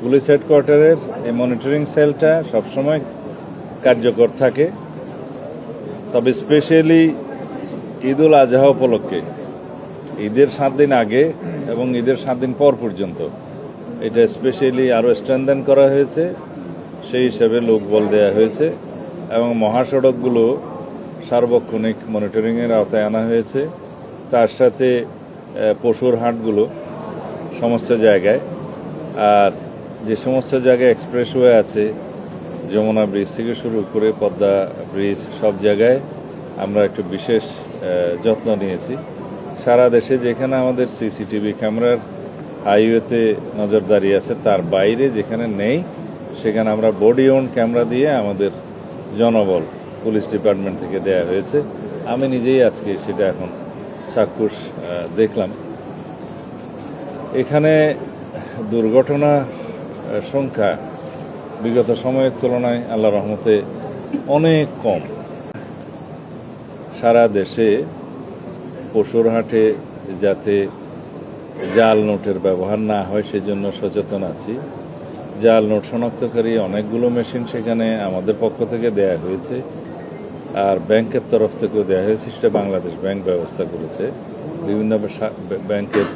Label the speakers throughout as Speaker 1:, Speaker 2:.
Speaker 1: Police হেডকোয়ার্টারের এই monitoring সেলটা সবসময় কার্যকর থাকে, তবে স্পেশালি ঈদুল আজহা উপলক্ষে ঈদের 7 দিন আগে এবং ঈদের 7 দিন পর পর্যন্ত এটা স্পেশালি আরও স্ট্রেনদেন করা হয়েছে। সেই হিসাবে লোকবল দেওয়া হয়েছে এবং মহাসড়কগুলো সার্বক্ষণিক মনিটরিংয়ের আওতায় আনা হয়েছে। তার সাথে পশুর হাটগুলো সমস্ত জায়গায়, আর যে সমস্ত জায়গায় এক্সপ্রেসওয়ে আছে, যমুনা ব্রিজ থেকে শুরু করে পদ্মা ব্রিজ, সব জায়গায় আমরা একটু বিশেষ যত্ন নিয়েছি। সারা দেশে যেখানে আমাদের সিসিটিভি ক্যামেরার হাইওয়েতে নজরদারি আছে, তার বাইরে যেখানে নেই সেখানে আমরা বডি ওন ক্যামেরা দিয়ে আমাদের জনবল পুলিশ ডিপার্টমেন্ট থেকে দেয়া হয়েছে। আমি নিজেই আজকে সেটা এখন চাক্ষুষ দেখলাম। এখানে দুর্ঘটনার সংখ্যা বিগত সময়ের তুলনায় আল্লাহর রহমতে অনেক কম। সারা দেশে পশুর হাটে যাতে জাল নোটের ব্যবহার না হয় সেজন্য সচেতন আছি। জাল নোট শনাক্তকারী অনেকগুলো মেশিন সেখানে আমাদের পক্ষ থেকে দেয়া হয়েছে, আর ব্যাংকের তরফ থেকেও দেওয়া হয়েছে। সেটা বাংলাদেশ ব্যাংক ব্যবস্থা করেছে। বিভিন্ন ব্যাংকের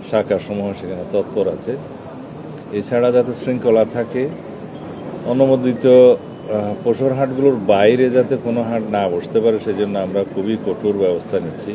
Speaker 1: শাখাসমূহ সেখানে তৎপর আছে। এছাড়া যাতে শৃঙ্খলা থাকে, অনুমোদিত পশুর হাটগুলোর বাইরে যাতে কোনো হাট না বসতে পারে সেজন্য আমরা খুবই কঠোর ব্যবস্থা নিচ্ছি।